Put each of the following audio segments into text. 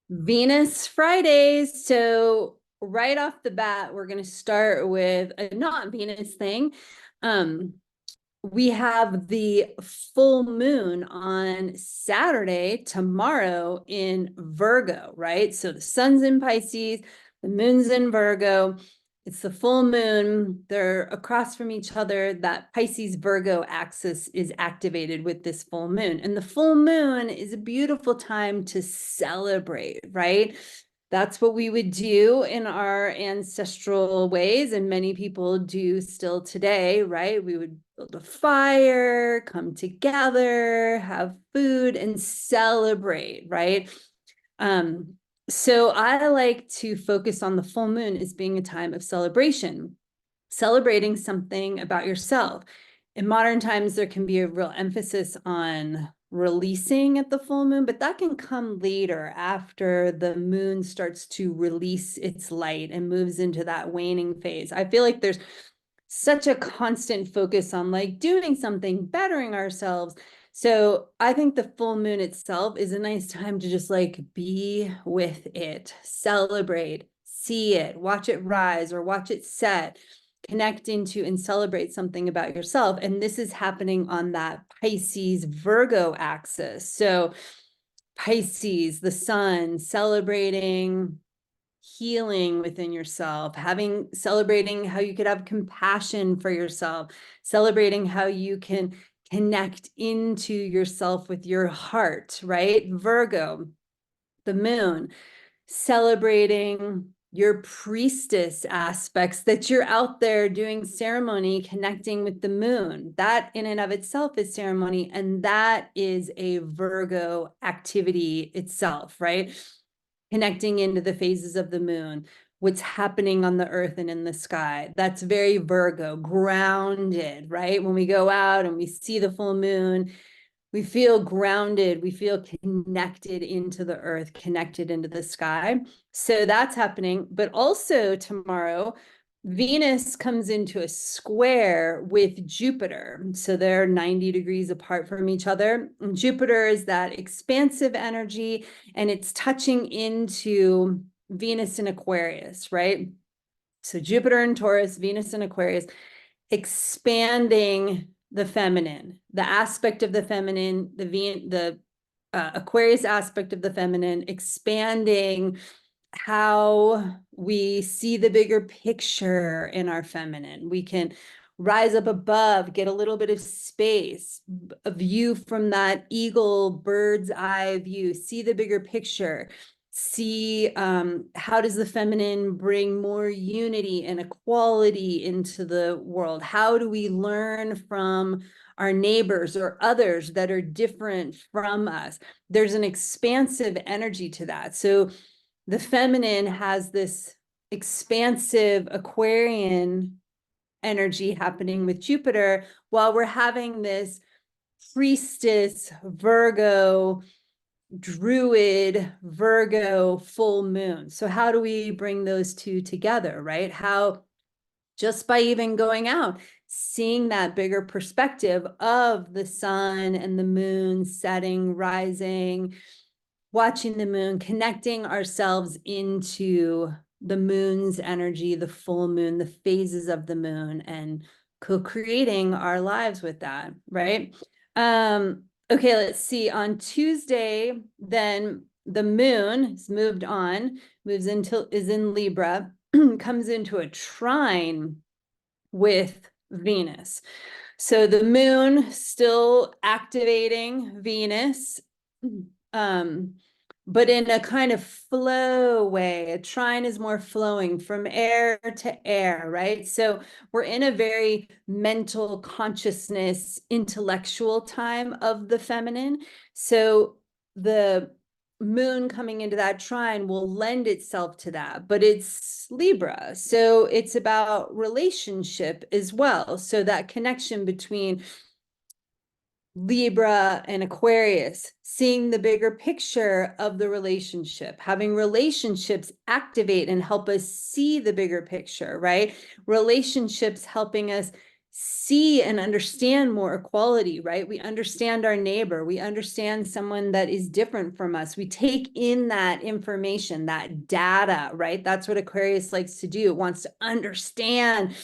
Venus Fridays. So right off the bat, we're going to start with a not Venus thing. Um, we have the full moon on Saturday, tomorrow in Virgo, right? So the sun's in Pisces, the moon's in Virgo. It's the full moon. They're across from each other. That Pisces Virgo axis is activated with this full moon. And the full moon is a beautiful time to celebrate, right? That's what we would do in our ancestral ways, and many people do still today, right? We would build a fire, come together, have food, and celebrate, right? Um, so I like to focus on the full moon as being a time of celebration, celebrating something about yourself. In modern times, there can be a real emphasis on releasing at the full moon, but that can come later after the moon starts to release its light and moves into that waning phase. I feel like there's such a constant focus on like doing something, bettering ourselves. So I think the full moon itself is a nice time to just like be with it, celebrate, see it, watch it rise or watch it set, connect into and celebrate something about yourself. And this is happening on that Pisces Virgo axis. So Pisces, the sun, celebrating healing within yourself, celebrating how you could have compassion for yourself, celebrating how you can connect into yourself with your heart, right? Virgo, the moon, celebrating your priestess aspects, that you're out there doing ceremony, connecting with the moon. That in and of itself is ceremony, and that is a Virgo activity itself, right? Connecting into the phases of the moon, what's happening on the earth and in the sky. That's very Virgo, grounded, right? When we go out and we see the full moon, we feel grounded, we feel connected into the earth, connected into the sky. So that's happening. But also tomorrow, Venus comes into a square with Jupiter. So they're 90 degrees apart from each other. And Jupiter is that expansive energy, and it's touching into Venus in Aquarius, right? So Jupiter in Taurus, Venus in Aquarius, expanding the feminine, the aspect of the feminine, the Aquarius aspect of the feminine, expanding how we see the bigger picture in our feminine. We can rise up above, get a little bit of space, a view from that eagle bird's eye view, see the bigger picture, see how does the feminine bring more unity and equality into the world? How do we learn from our neighbors or others that are different from us? There's an expansive energy to that. So the feminine has this expansive Aquarian energy happening with Jupiter, while we're having this priestess, Virgo, Druid, Virgo full moon. So how do we bring those two together, right? How, just by even going out, seeing that bigger perspective of the sun and the moon setting, rising, watching the moon, connecting ourselves into the moon's energy, the full moon, the phases of the moon, and co-creating our lives with that, right? Okay, let's see. On Tuesday, then the moon has moved on, is in Libra, comes into a trine with Venus. So the moon still activating Venus, but in a kind of flow way. A trine is more flowing from air to air, right? So we're in a very mental consciousness, intellectual time of the feminine. So the moon coming into that trine will lend itself to that, but it's Libra. So it's about relationship as well. So that connection between Libra and Aquarius, seeing the bigger picture of the relationship, having relationships activate and help us see the bigger picture, right? Relationships helping us see and understand more equality, right? We understand our neighbor. We understand someone that is different from us. We take in that information, that data, right? That's what Aquarius likes to do. It wants to understand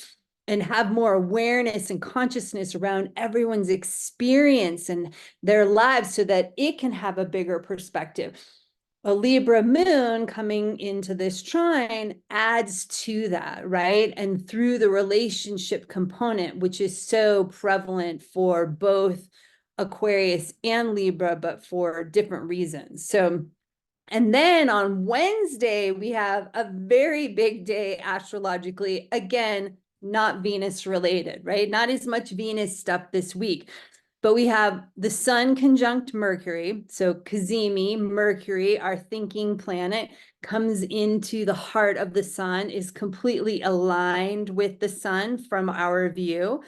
and have more awareness and consciousness around everyone's experience and their lives so that it can have a bigger perspective. A Libra moon coming into this trine adds to that, right? And through the relationship component, which is so prevalent for both Aquarius and Libra, but for different reasons. So, and then on Wednesday, we have a very big day astrologically, again, not Venus related, right? Not as much Venus stuff this week. But we have the sun conjunct Mercury. So Cazimi, Mercury, our thinking planet, comes into the heart of the sun, is completely aligned with the sun from our view.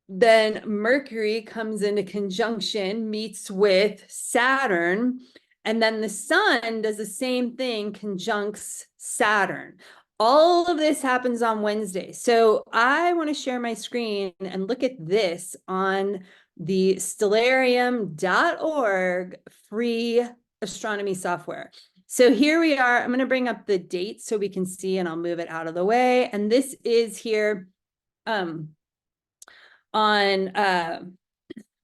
Then Mercury comes into conjunction, meets with Saturn, and then the sun does the same thing, conjuncts Saturn. All of this happens on Wednesday. So I want to share my screen and look at this on the stellarium.org free astronomy software. So here we are. I'm going to bring up the date so we can see, and I'll move it out of the way. And this is here on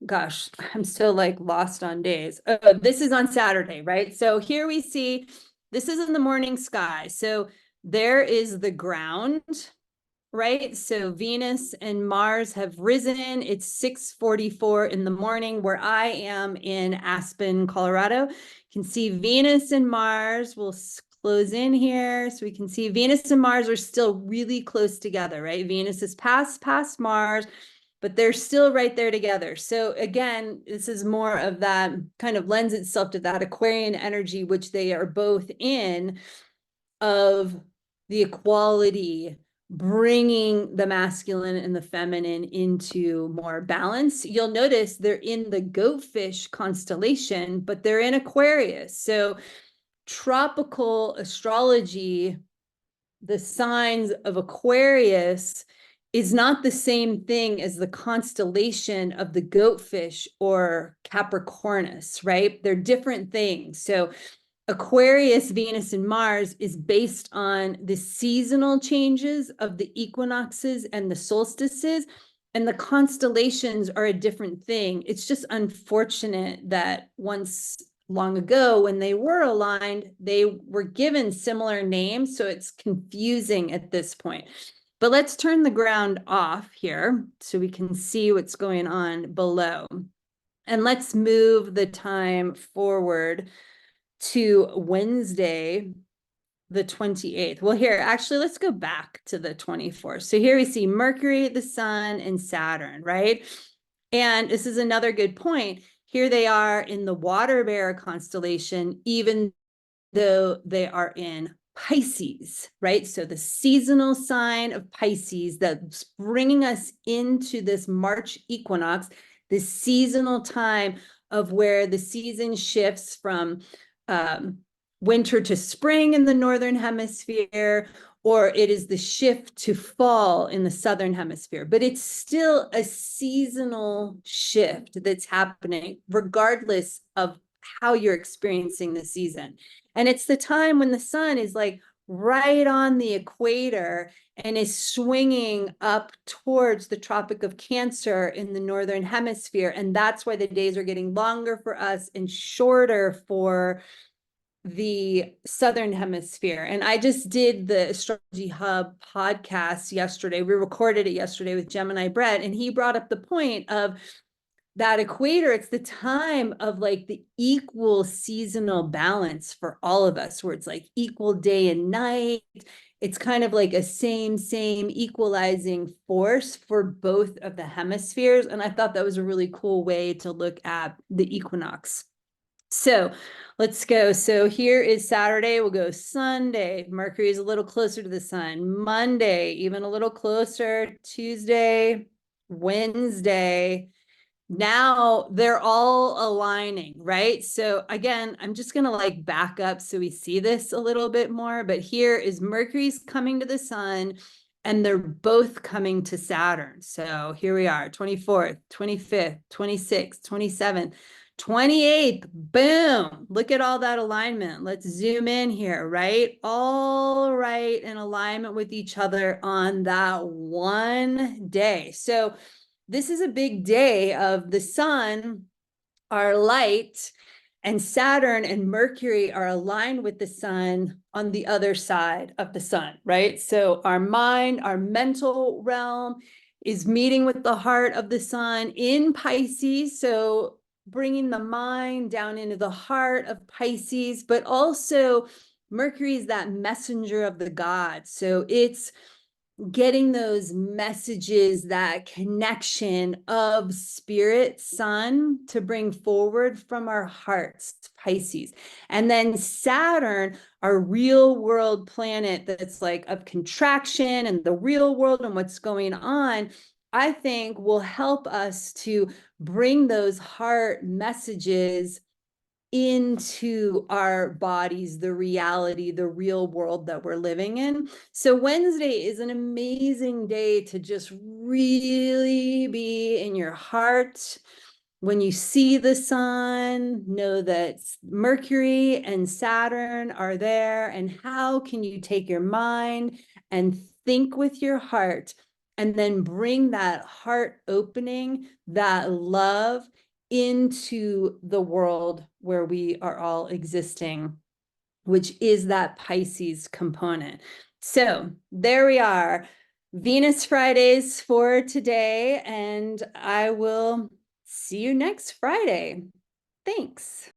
gosh, I'm still like lost on days. Oh, this is on Saturday, right? So here we see, this is in the morning sky. So there is the ground, right? So Venus and Mars have risen. It's 6:44 in the morning where I am in Aspen, Colorado. You can see Venus and Mars. We'll close in here so we can see Venus and Mars are still really close together, right? Venus is past Mars, but they're still right there together. So again, this is more of that, kind of lends itself to that Aquarian energy, which they are both in, of the equality, bringing the masculine and the feminine into more balance. You'll notice they're in the goatfish constellation, but they're in Aquarius. So tropical astrology, the signs of Aquarius, is not the same thing as the constellation of the goatfish or Capricornus, right? They're different things. So Aquarius, Venus, and Mars is based on the seasonal changes of the equinoxes and the solstices, and the constellations are a different thing. It's just unfortunate that once long ago, when they were aligned, they were given similar names, so it's confusing at this point. But let's turn the ground off here so we can see what's going on below. And let's move the time forward to Wednesday, the 28th. Well, here, actually, let's go back to the 24th. So here we see Mercury, the sun, and Saturn, right? And this is another good point. Here they are in the water bearer constellation, even though they are in Pisces, right? So the seasonal sign of Pisces that's bringing us into this March equinox, this seasonal time of where the season shifts from winter to spring in the northern hemisphere, or it is the shift to fall in the southern hemisphere. But it's still a seasonal shift that's happening regardless of how you're experiencing the season. And it's the time when the sun is like right on the equator and is swinging up towards the Tropic of Cancer in the northern hemisphere. And that's why the days are getting longer for us and shorter for the southern hemisphere. And I just did the Astrology Hub podcast yesterday. We recorded it yesterday with Gemini Brett, and he brought up the point of that equator. It's the time of like the equal seasonal balance for all of us, where it's like equal day and night. It's kind of like a same equalizing force for both of the hemispheres. And I thought that was a really cool way to look at the equinox. So let's go. So here is Saturday. We'll go Sunday. Mercury is a little closer to the sun. Monday, even a little closer. Tuesday, Wednesday. Now they're all aligning, right? So again, I'm just going to like back up so we see this a little bit more. But here is Mercury's coming to the sun and they're both coming to Saturn. So here we are, 24th, 25th, 26th, 27th, 28th, boom. Look at all that alignment. Let's zoom in here, right? All right, in alignment with each other on that one day. So this is a big day of the sun, our light, and Saturn and Mercury are aligned with the sun on the other side of the sun, right? So our mind, our mental realm is meeting with the heart of the sun in Pisces. So bringing the mind down into the heart of Pisces, but also Mercury is that messenger of the gods. So it's getting those messages, that connection of spirit sun to bring forward from our hearts, Pisces. And then Saturn, our real world planet that's like of contraction and the real world and what's going on, I think will help us to bring those heart messages into our bodies, the reality, the real world that we're living in. So Wednesday is an amazing day to just really be in your heart. When you see the sun, know that Mercury and Saturn are there. And how can you take your mind and think with your heart and then bring that heart opening, that love into the world where we are all existing, which is that Pisces component. So there we are, Venus Fridays for today, and I will see you next Friday. Thanks.